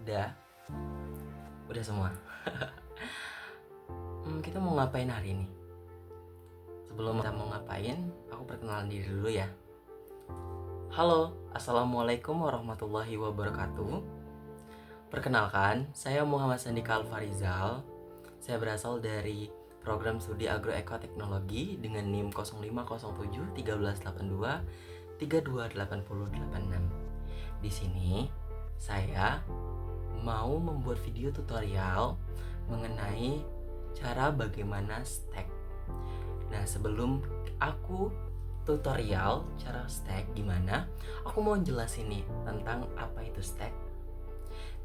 Udah, udah semua. Kita mau ngapain hari ini? Sebelum kita mau ngapain, aku perkenalan diri dulu ya. Halo, assalamualaikum warahmatullahi wabarakatuh. Perkenalkan, saya Muhammad Sandika Alfarizal. Saya berasal dari program studi agroekoteknologi dengan NIM 0507 1382 328086. Di sini saya mau membuat video tutorial mengenai cara bagaimana stack. Nah, sebelum aku tutorial cara stack gimana, aku mau jelasin nih tentang apa itu stack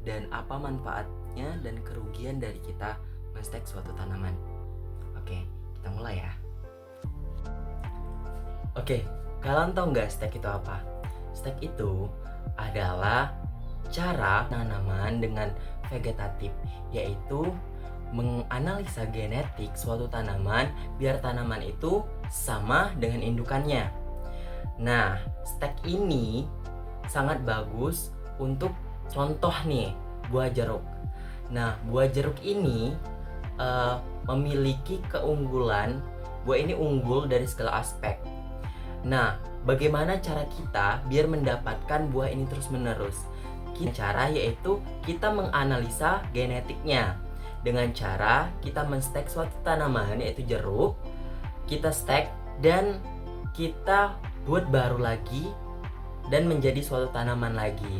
dan apa manfaatnya dan kerugian dari kita men-stack suatu tanaman. Oke, kita mulai ya. Oke, kalian tahu nggak stack itu apa? Stack itu adalah cara tanaman dengan vegetatif, yaitu menganalisa genetik suatu tanaman biar tanaman itu sama dengan indukannya. Nah, stack ini sangat bagus untuk contoh nih, buah jeruk. Nah, buah jeruk ini memiliki keunggulan, buah ini unggul dari segala aspek. Nah, bagaimana cara kita biar mendapatkan buah ini terus-menerus? Cara yaitu kita menganalisa genetiknya dengan cara kita men-stack suatu tanaman yaitu jeruk, kita stack dan kita buat baru lagi dan menjadi suatu tanaman lagi.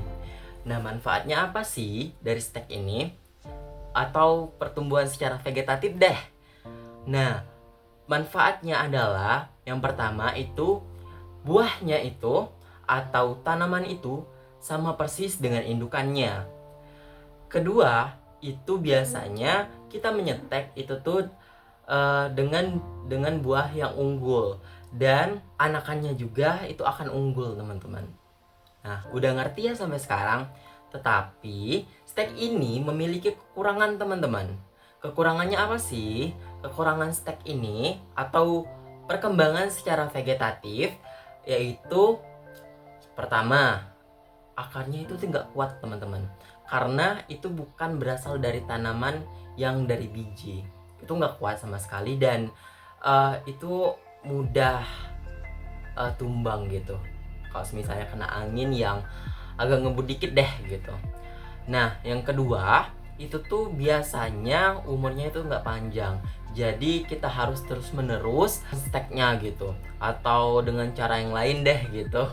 Nah, manfaatnya apa sih dari stack ini? Atau pertumbuhan secara vegetatif deh. Nah, manfaatnya adalah yang pertama itu buahnya itu atau tanaman itu sama persis dengan indukannya. Kedua, itu biasanya kita menyetek itu tuh dengan buah yang unggul dan anakannya juga itu akan unggul, teman-teman. Nah, udah ngerti ya sampai sekarang? Tetapi stack ini memiliki kekurangan, teman-teman. Kekurangannya apa sih? Kekurangan stack ini atau perkembangan secara vegetatif yaitu pertama, akarnya itu tidak kuat, teman-teman, karena itu bukan berasal dari tanaman yang dari biji. Itu nggak kuat sama sekali dan itu mudah tumbang gitu kalau misalnya kena angin yang agak ngebut dikit deh gitu. Nah, yang kedua itu tuh biasanya umurnya itu nggak panjang, jadi kita harus terus menerus stacknya gitu atau dengan cara yang lain deh gitu.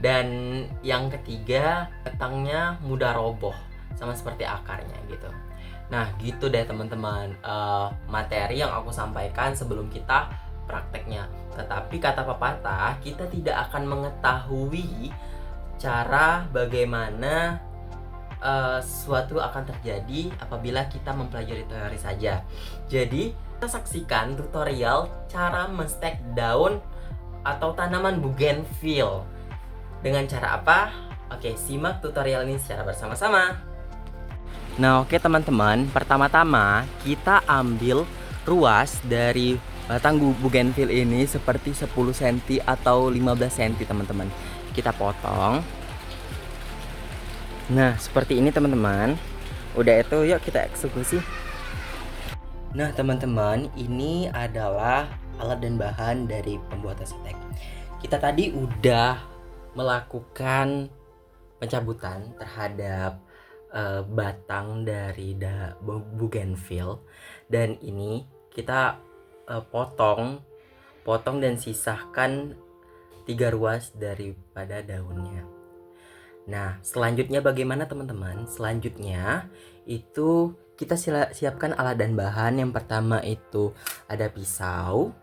Dan yang ketiga, batangnya mudah roboh sama seperti akarnya gitu. Nah, gitu deh teman-teman materi yang aku sampaikan sebelum kita prakteknya. Tetapi kata pepatah, kita tidak akan mengetahui cara bagaimana sesuatu akan terjadi apabila kita mempelajari teori saja. Jadi, kita saksikan tutorial cara men-stack daun atau tanaman bougainville. Dengan cara apa? Oke, simak tutorial ini secara bersama-sama. Nah, oke teman-teman, pertama-tama kita ambil ruas dari batang bougainville ini seperti 10 cm atau 15 cm, teman-teman. Kita potong. Nah, seperti ini teman-teman. Udah itu, yuk kita eksekusi. Nah, teman-teman, ini adalah alat dan bahan dari pembuatan stack. Kita tadi udah melakukan pencabutan terhadap batang dari bougainville dan ini kita potong dan sisahkan 3 ruas daripada daunnya. Nah, selanjutnya bagaimana teman-teman? Selanjutnya itu kita siapkan alat dan bahan. Yang pertama itu ada pisau,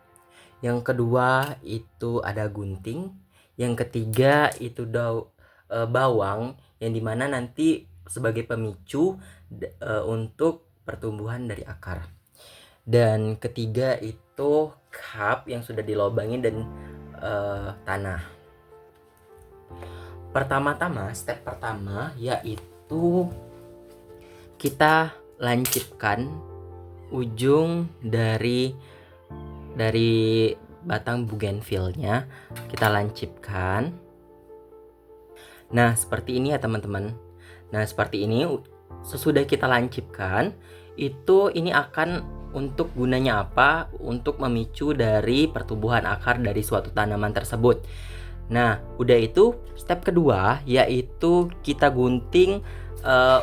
yang kedua itu ada gunting, yang ketiga itu bawang yang dimana nanti sebagai pemicu untuk pertumbuhan dari akar. Dan ketiga itu cup yang sudah dilobangin dan tanah. Pertama-tama, step pertama yaitu kita lancipkan ujung dari batang bougainville-nya. Kita lancipkan. Nah, seperti ini ya teman-teman. Nah, seperti ini sesudah kita lancipkan, itu ini akan untuk gunanya apa? Untuk memicu dari pertumbuhan akar dari suatu tanaman tersebut. Nah, udah itu step kedua yaitu kita gunting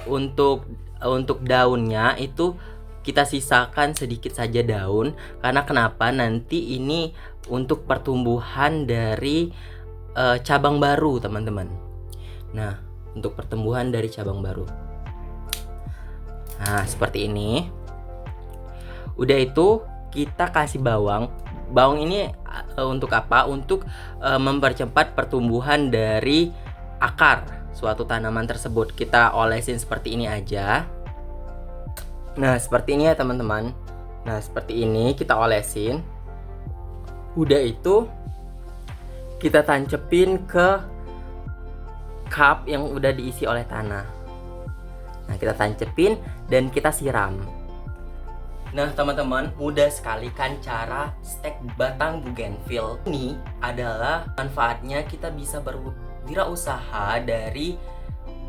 untuk daunnya itu kita sisakan sedikit saja daun, karena kenapa? Nanti ini untuk pertumbuhan dari cabang baru, teman-teman. Nah, untuk pertumbuhan dari cabang baru. Nah, seperti ini. Udah itu kita kasih bawang. Bawang ini untuk apa? Untuk mempercepat pertumbuhan dari akar suatu tanaman tersebut. Kita olesin seperti ini aja. Nah, seperti ini ya teman-teman. Nah, seperti ini kita olesin. Udah itu kita tancepin ke cup yang udah diisi oleh tanah. Nah, kita tancepin dan kita siram. Nah, teman-teman, mudah sekali kan cara stek batang bougainville. Ini adalah manfaatnya kita bisa berwirausaha dari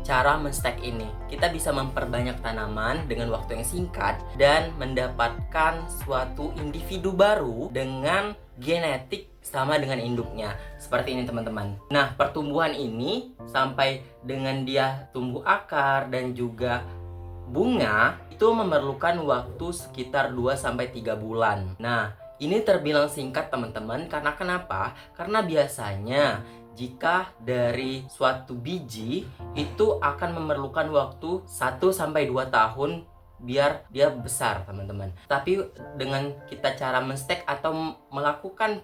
cara menstek ini. Kita bisa memperbanyak tanaman dengan waktu yang singkat dan mendapatkan suatu individu baru dengan genetik sama dengan induknya. Seperti ini teman-teman. Nah, pertumbuhan ini sampai dengan dia tumbuh akar dan juga bunga itu memerlukan waktu sekitar 2-3 bulan. Nah, ini terbilang singkat teman-teman, karena kenapa? Karena biasanya jika dari suatu biji itu akan memerlukan waktu 1-2 tahun biar dia besar teman-teman. Tapi dengan kita cara menstek atau melakukan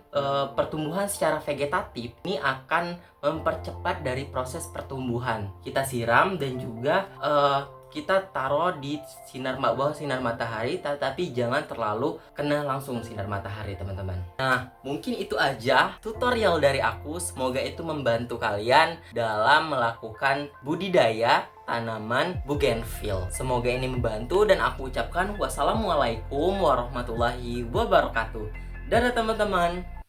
pertumbuhan secara vegetatif, ini akan mempercepat dari proses pertumbuhan. Kita siram dan juga kita taruh di bawah sinar matahari, tetapi jangan terlalu kena langsung sinar matahari teman-teman. Nah, mungkin itu aja tutorial dari aku. Semoga itu membantu kalian dalam melakukan budidaya tanaman bougainville. Semoga ini membantu dan aku ucapkan wassalamualaikum warahmatullahi wabarakatuh. Dadah teman-teman.